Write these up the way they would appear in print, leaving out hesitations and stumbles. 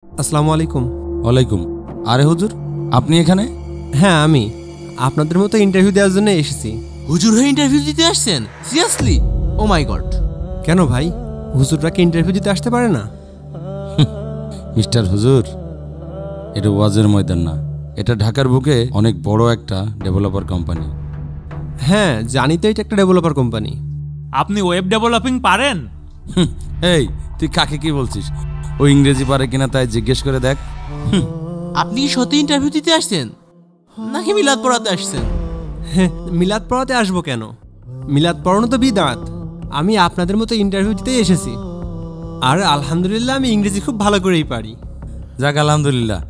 আসসালামু আলাইকুম। ওয়ালাইকুম। আরে হুজুর, আপনি এখানে? হ্যাঁ, আমি আপনাদের মতো ইন্টারভিউ দেওয়ার জন্য এসেছি। হুজুর হয়ে ইন্টারভিউ দিতে আসছেন? সিরিয়াসলি? ও মাই গড। কেন ভাই, হুজুররা কি ইন্টারভিউ দিতে আসতে পারে না? মিস্টার হুজুর, এটা ওয়াজের ময়দান না, এটা ঢাকার বুকে অনেক বড় একটা ডেভেলপার কোম্পানি। হ্যাঁ জানি তো, এটা একটা ডেভেলপার কোম্পানি। আপনি ওয়েব ডেভেলপিং পারেন? এই, তুই কাকে কি বলছিস? ও ইংরেজি পারে কিনা তাই জিজ্ঞেস করে দেখ। আপনি কি সত্যি ইন্টারভিউ দিতে আসছেন নাকি মিলাদ পড়াতে আসছেন? হ্যাঁ, মিলাদ পড়াতে আসবো কেন? মিলাদ পড়ানো তো বিদআত। আমি আপনাদের মতো ইন্টারভিউ দিতেই এসেছি। আর আলহামদুলিল্লাহ আমি ইংরেজি খুব ভালো করেই পারি। যাক আলহামদুলিল্লাহ।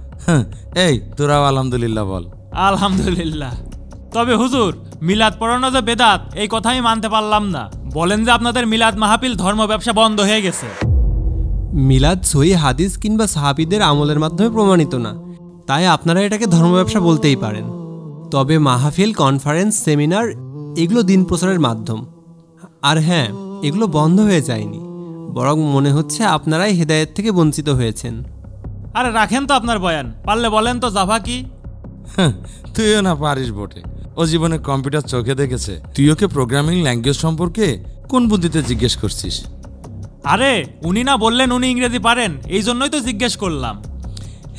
এই তোরাও আলহামদুলিল্লাহ বল। আলহামদুলিল্লাহ। তবে হুজুর, মিলাদ পড়ানো যে বেদাত এই কথাই মানতে পারলাম না। বলেন যে আপনাদের মিলাদ মাহফিল ধর্ম ব্যবসা বন্ধ হয়ে গেছে। মিলাদ সহিহ হাদিস কিংবা সাহাবীদের আমলের মাধ্যমে প্রমাণিত না, তাই আপনারা এটাকে ধর্ম ব্যবসা বলতেই পারেন। তবে মাহফিল, কনফারেন্স, সেমিনার এগুলো দিন প্রচারের মাধ্যম। আর হ্যাঁ, এগুলো বন্ধ হয়ে যায়নি, বরং মনে হচ্ছে আপনারাই হেদায়েত থেকে বঞ্চিত হয়েছেন। আরে রাখেন তো আপনার বয়ান, পারলে বলেন তো জাভা কি? তুইও না পারিস বটে। ও জীবনে কম্পিউটার চোখে দেখেছে, তুই ওকে প্রোগ্রামিং ল্যাঙ্গুয়েজ সম্পর্কে কোন বুদ্ধিতে জিজ্ঞেস করছিস? আরে উনি না বললেন উনি ইংরেজি পারেন, এই জন্যই তো জিজ্ঞেস করলাম।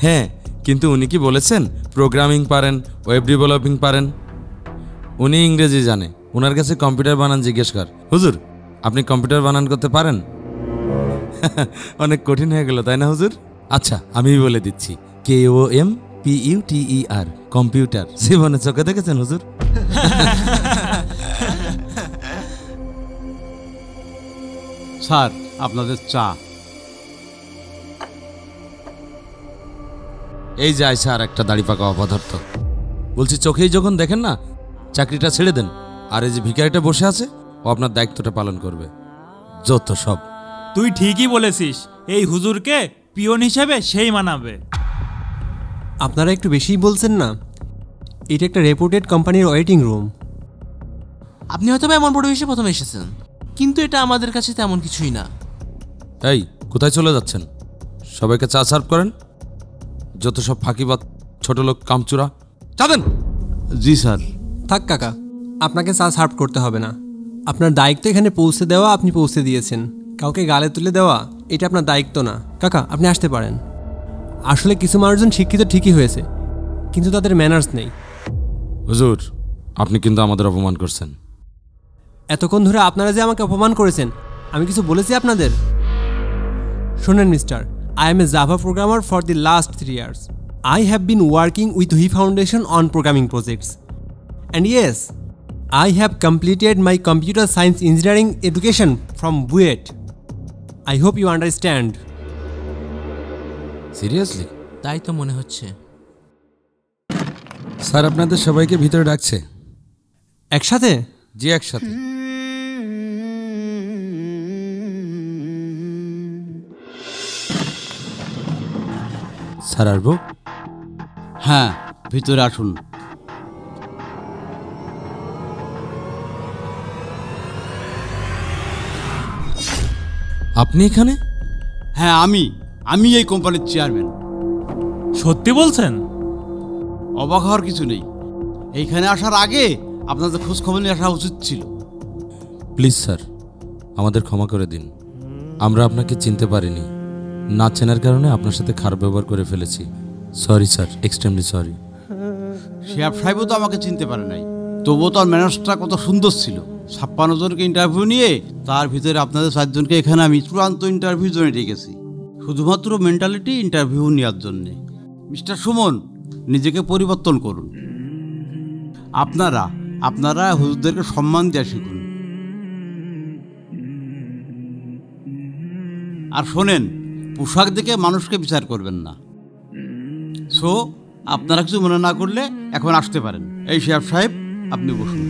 হ্যাঁ, কিন্তু উনি কি বলেছেন প্রোগ্রামিং পারেন, ওয়েব ডেভেলপিং পারেন? উনি ইংরেজি জানে, ওনার কাছে কম্পিউটার বানান জিজ্ঞেস কর। হুজুর, আপনি কম্পিউটার বানান করতে পারেন? অনেক কঠিন হয়ে গেল তাই না হুজুর? আচ্ছা, আমি বলে দিচ্ছি, KOMPUTER, কম্পিউটার। জীবনে চোখে দেখেছেন হুজুর? স্যার, আপনাদের চা। এই যে আইসা আর একটা দাড়ি পাকা অপদার্থ। বলছি, চোখেই যখন দেখেন না, চাকরিটা ছেড়ে দেন। আর এই যে ভিখারিটা বসে আছে, ও আপনার দায়িত্বটা পালন করবে। যত সব। তুই ঠিকই বলেছিস, এই হুজুরকে পিয়ন হিসেবে সেই মানাবে। আপনারা একটু বেশিই বলছেন না? এটা একটা রেপুটেড কোম্পানির ওয়েটিং রুম। আপনি হয়তো এমন পরিবেশে প্রথমে এসেছেন, কিন্তু এটা আমাদের কাছে তেমন কিছুই না। এই, কোথায় চলে যাচ্ছেন? সবাইকে চা সার্ভ করেন। যত সব ফাঁকিবাদ, ছোট লোক, কামচুরা, চা দেন। জি স্যার। থাক কাকা, আপনাকে চা সার্ভ করতে হবে না। আপনার দায়িত্ব এখানে পৌঁছে দেওয়া, আপনি পৌঁছে দিয়েছেন। কাউকে গালে তুলে দেওয়া এটা আপনার দায়িত্ব না। কাকা, আপনি আসতে পারেন। আসলে কিছু মানুষজন শিক্ষিত ঠিকই হয়েছে, কিন্তু তাদের ম্যানার্স নেই। হুজুর, আপনি কিন্তু আমাদের অপমান করছেন। এতক্ষণ ধরে আপনারা যে আমাকে অপমান করেছেন, আমি কিছু বলেছি আপনাদের? শোনেন mister, I am a Java programmer for the last 3 years. I have been working with WE Foundation on programming projects. And yes, I have completed my computer science engineering education from BUET. I hope you understand. Seriously? তাই তো মনে হচ্ছে। Sir আপনাদের সবাইকে ভিতরে ডাকছে। একসাথে? জি, একসাথে। স্যার আসবো? হ্যাঁ, ভিতরে আসুন। আপনি এখানে? হ্যাঁ, আমি এই কোম্পানির চেয়ারম্যান। সত্যি বলছেন? অবাক হওয়ার কিছু নেই। এইখানে আসার আগে আপনাদের খোঁজ খবর নিয়ে আসা উচিত ছিল। প্লিজ স্যার, আমাদের ক্ষমা করে দিন। আমরা আপনাকে চিনতে পারিনি। না চেনার কারণে আপনার সাথে খারাপ ব্যবহার করে ফেলেছি। Sorry sir, extremely sorry. Shoaib সাহেবও তো আমাকে চিনতে পারে নাই, তবুও তার ম্যানার্সটা কত সুন্দর ছিল। 56 জনকে ইন্টারভিউ নিয়ে তার ভিতরে আপনাদের 4 জনকে এখানে আমি চূড়ান্ত ইন্টারভিউ জন্য ডেকেছি, শুধুমাত্র মেন্টালিটি ইন্টারভিউ নেওয়ার জন্যে। মিস্টার সুমন, নিজেকে পরিবর্তন করুন। আপনারা হুজুরদেরকে সম্মান দেওয়া শিখুন। আর শোনেন, পোশাক দেখে মানুষকে বিচার করবেন না। সো আপনারা কিছু মনে না করলে এখন আসতে পারেন। এই শেয়াব সাহেব, আপনি বসুন।